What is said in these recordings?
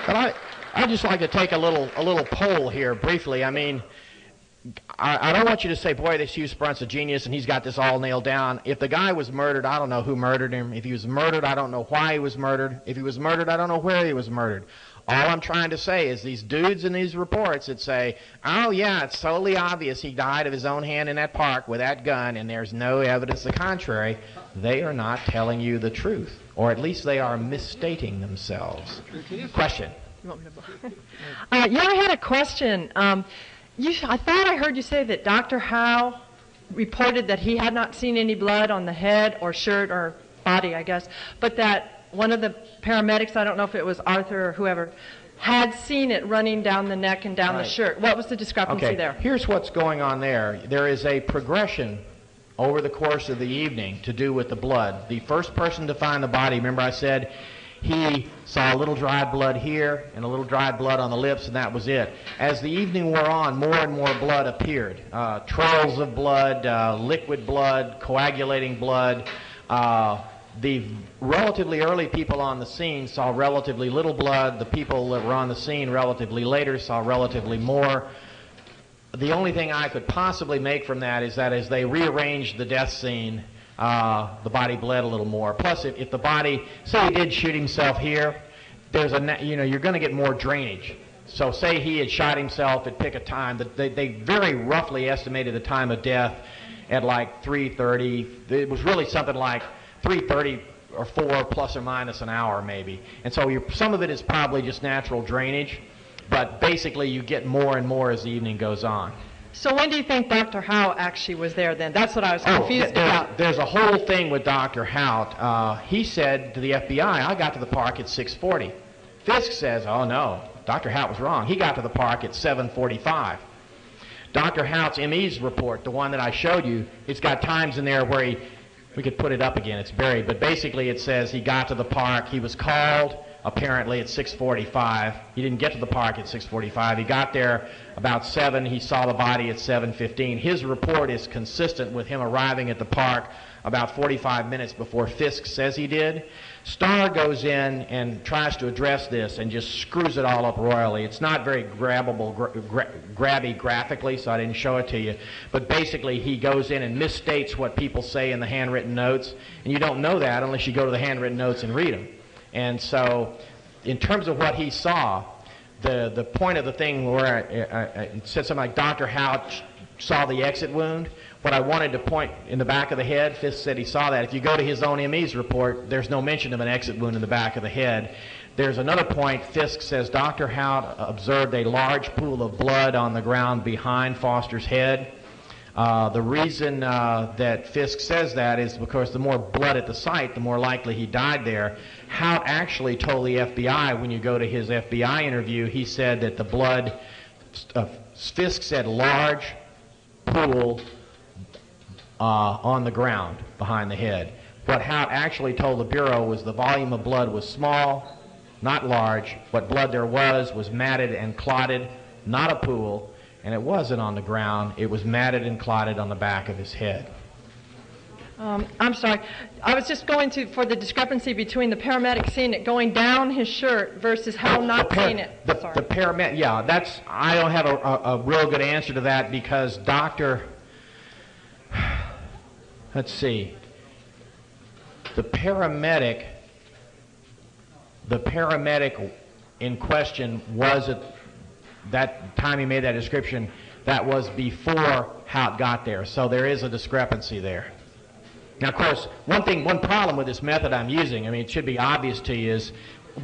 But I'd just like to take a little poll here briefly. I mean, I don't want you to say, boy, this Hugh Sprunt's a genius and he's got this all nailed down. If the guy was murdered, I don't know who murdered him. If he was murdered, I don't know why he was murdered. If he was murdered, I don't know where he was murdered. All I'm trying to say is these dudes in these reports that say, oh yeah, it's totally obvious he died of his own hand in that park with that gun and there's no evidence to the contrary, they are not telling you the truth. Or at least they are misstating themselves. Question? Yeah, I had a question. I thought I heard you say that Dr. Howe reported that he had not seen any blood on the head or shirt or body, I guess, but that one of the paramedics, I don't know if it was Arthur or whoever, had seen it running down the neck and down the shirt. What was the discrepancy there? Here's what's going on there. There is a progression over the course of the evening to do with the blood. The first person to find the body, remember I said, he saw a little dry blood here and a little dry blood on the lips, and that was it. As the evening wore on, more and more blood appeared. Trails of blood, liquid blood, coagulating blood. The relatively early people on the scene saw relatively little blood. The people that were on the scene relatively later saw relatively more. The only thing I could possibly make from that is that as they rearranged the death scene, the body bled a little more. Plus, if the body, say he did shoot himself here, there's you're going to get more drainage. So say he had shot himself at pick a time. They very roughly estimated the time of death at like 3:30. It was really something like 3:30 or 4 plus or minus an hour maybe. And so some of it is probably just natural drainage, but basically you get more and more as the evening goes on. So when do you think Dr. Howe actually was there then? That's what I was confused about. There's a whole thing with Dr. Howe. He said to the FBI, I got to the park at 6:40. Fisk says, oh no, Dr. Howe was wrong. He got to the park at 7:45. Dr. Hough's ME's report, the one that I showed you, it's got times in there where we could put it up again, it's buried, but basically it says he got to the park, he was called apparently at 6:45. He didn't get to the park at 6:45. He got there about 7. He saw the body at 7:15. His report is consistent with him arriving at the park about 45 minutes before Fisk says he did. Starr goes in and tries to address this and just screws it all up royally. It's not very grabby graphically, so I didn't show it to you. But basically he goes in and misstates what people say in the handwritten notes, and you don't know that unless you go to the handwritten notes and read them. And so in terms of what he saw, the point of the thing where it said something like Dr. Howe saw the exit wound, what I wanted to point in the back of the head, Fisk said he saw that. If you go to his own ME's report, there's no mention of an exit wound in the back of the head. There's another point. Fisk says Dr. Howe observed a large pool of blood on the ground behind Foster's head. The reason that Fisk says that is because the more blood at the site, the more likely he died there. Howe actually told the FBI, when you go to his FBI interview, he said that the blood, Fisk said large pool on the ground behind the head. What Howe actually told the Bureau was the volume of blood was small, not large. What blood there was matted and clotted, not a pool, and it wasn't on the ground. It was matted and clotted on the back of his head. I'm sorry. I was just going for the discrepancy between the paramedic seeing it going down his shirt versus Howe not seeing it. The paramedic, yeah, I don't have a real good answer to that because let's see, the paramedic in question was at that time he made that description, that was before Howe got there, so there is a discrepancy there. Now, of course, one problem with this method I'm using, I mean, it should be obvious to you, is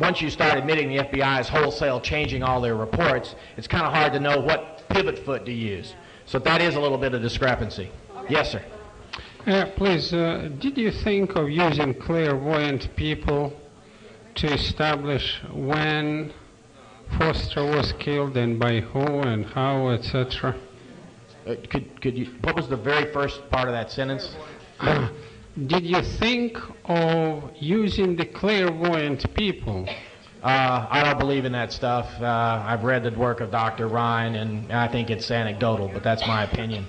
once you start admitting the FBI is wholesale changing all their reports, it's kind of hard to know what pivot foot to use. So that is a little bit of discrepancy. Okay. Yes, sir. Please, did you think of using clairvoyant people to establish when Foster was killed and by who and how, etc.? Could you? What was the very first part of that sentence? Did you think of using the clairvoyant people? I don't believe in that stuff. I've read the work of Dr. Ryan, and I think it's anecdotal, but that's my opinion.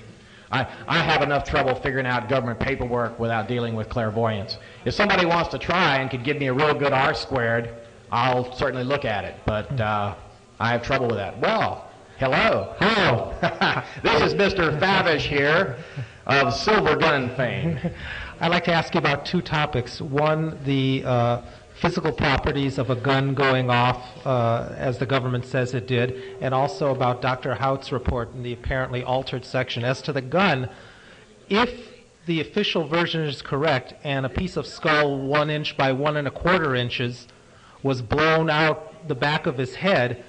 I have enough trouble figuring out government paperwork without dealing with clairvoyance. If somebody wants to try and could give me a real good R-squared I'll certainly look at it, but I have trouble with that. Well, hello. Hello. This is Mr. Favish here of Silver Gun fame. I'd like to ask you about two topics. One, the physical properties of a gun going off, as the government says it did, and also about Dr. Haut's report in the apparently altered section. As to the gun, if the official version is correct and a piece of skull 1 inch by 1 1/4 inches was blown out the back of his head,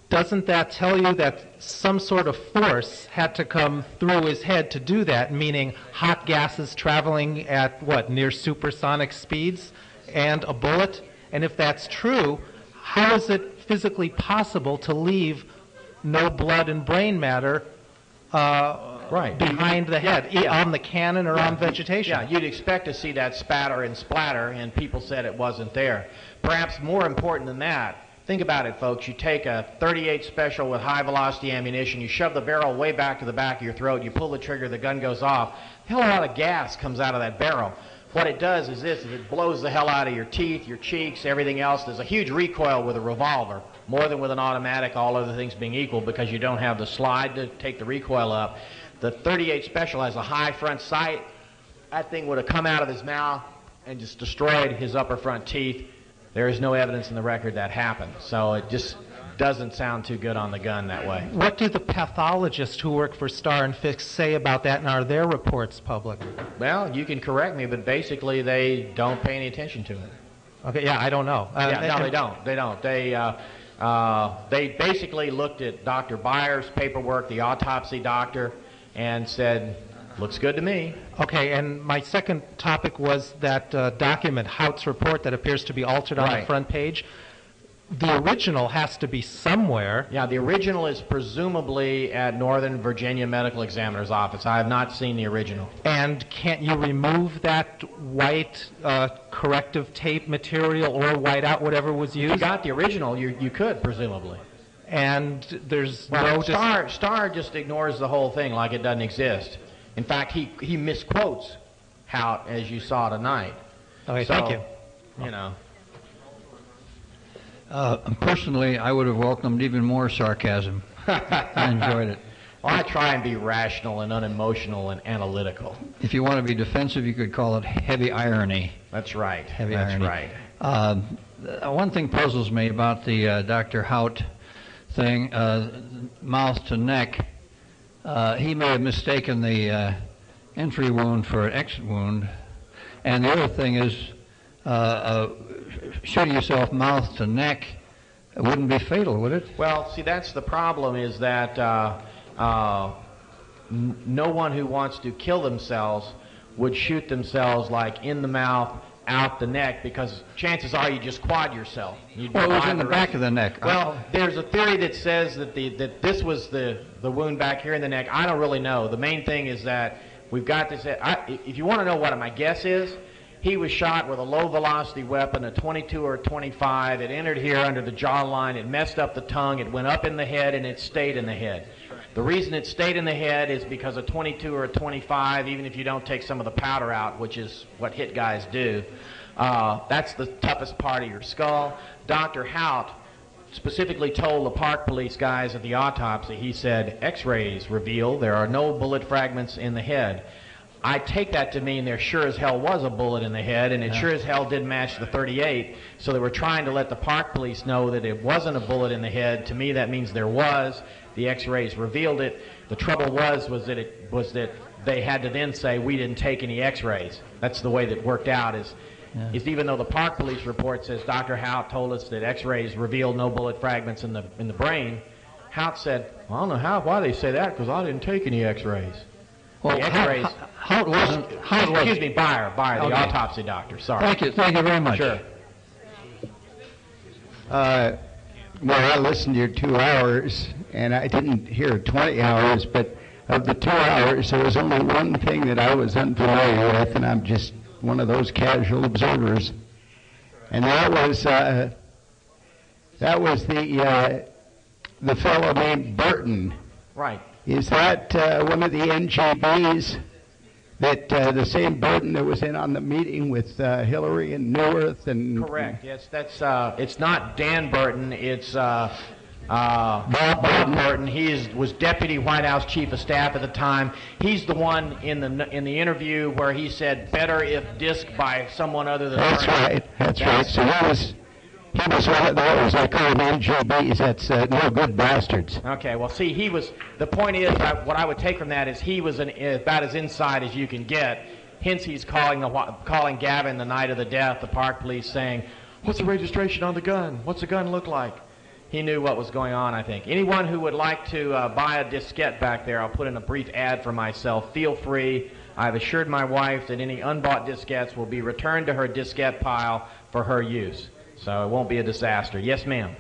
doesn't that tell you that some sort of force had to come through his head to do that, meaning hot gases traveling at, what, near supersonic speeds and a bullet? And if that's true, how is it physically possible to leave no blood and brain matter behind the head, on the cannon or on vegetation? Yeah, you'd expect to see that spatter and splatter, and people said it wasn't there. Perhaps more important than that, think about it, folks. You take a .38 special with high-velocity ammunition, you shove the barrel way back to the back of your throat, you pull the trigger, the gun goes off. A hell of a lot of gas comes out of that barrel. What it does is it blows the hell out of your teeth, your cheeks, everything else. There's a huge recoil with a revolver, more than with an automatic, all other things being equal, because you don't have the slide to take the recoil up. The .38 special has a high front sight. That thing would have come out of his mouth and just destroyed his upper front teeth. There is no evidence in the record that happened, so it just doesn't sound too good on the gun that way. What do the pathologists who work for Starr and Fisk say about that, and are their reports public? Well, you can correct me, but basically they don't pay any attention to it. Okay, yeah, I don't know. No, they don't. They don't. They basically looked at Dr. Byers' paperwork, the autopsy doctor, and said, looks good to me. Okay, and my second topic was that document, Haut's report, that appears to be altered on the front page. The original has to be somewhere. Yeah, the original is presumably at Northern Virginia Medical Examiner's office. I have not seen the original. And can't you remove that white corrective tape material or white out, whatever was used? If you got the original, you could, presumably. And there's no... Starr just ignores the whole thing like it doesn't exist. In fact, he misquotes Haut, as you saw tonight. Okay, thank you. You know... Personally, I would have welcomed even more sarcasm. I enjoyed it. Well, I try and be rational and unemotional and analytical. If you want to be defensive, you could call it heavy irony. That's right. Heavy irony. Right. One thing puzzles me about the Dr. Haut thing, mouth to neck. He may have mistaken the entry wound for an exit wound. And the other thing is, shooting yourself mouth to neck wouldn't be fatal, would it? Well, see, that's the problem, is that no one who wants to kill themselves would shoot themselves like in the mouth, out the neck, because chances are you just quad yourself. Well, it was in the back of the neck. Well, there's a theory that says that this was the wound back here in the neck. I don't really know. The main thing is that we've got this. If you want to know what my guess is, he was shot with a low-velocity weapon, a .22 or a .25. It entered here under the jawline. It messed up the tongue. It went up in the head, and it stayed in the head. The reason it stayed in the head is because a .22 or a .25, even if you don't take some of the powder out, which is what hit guys do, that's the toughest part of your skull. Dr. Haut specifically told the park police guys at the autopsy, he said, X-rays reveal there are no bullet fragments in the head. I take that to mean there sure as hell was a bullet in the head, and it sure as hell did match the .38, so they were trying to let the park police know that it wasn't a bullet in the head. To me, that means there was. The X-rays revealed it. The trouble was that they had to then say, we didn't take any X-rays. That's the way that worked out, is even though the park police report says Dr. Haut told us that X-rays revealed no bullet fragments in the brain, Haut said, well, I don't know why they say that, because I didn't take any X-rays. Well, the X-rays. Excuse me, Byer, the autopsy doctor. Sorry. Thank you very much. Sure. Well, I listened to your 2 hours, and I didn't hear 20 hours, but of the 2 hours, there was only one thing that I was unfamiliar with, and I'm just one of those casual observers, and that was the fellow named Burton. Right. Is that one of the NGBs that the same Burton that was in on the meeting with Hillary and Neuwirth and... Correct. Yes, that's it's not Dan Burton. It's Bob Burton. He was Deputy White House Chief of Staff at the time. He's the one in the interview where he said, "Better if disked by someone other than." That's Burton. right. That's right. So he was one of those, I call them NGBs, that's no good bastards. Okay, well, see, the point is, what I would take from that is he was about as inside as you can get. Hence, he's calling Gavin the night of the death, the park police, saying, "What's the registration on the gun? What's the gun look like?" He knew what was going on, I think. Anyone who would like to buy a diskette back there, I'll put in a brief ad for myself. Feel free. I've assured my wife that any unbought diskettes will be returned to her diskette pile for her use. So it won't be a disaster. Yes, ma'am.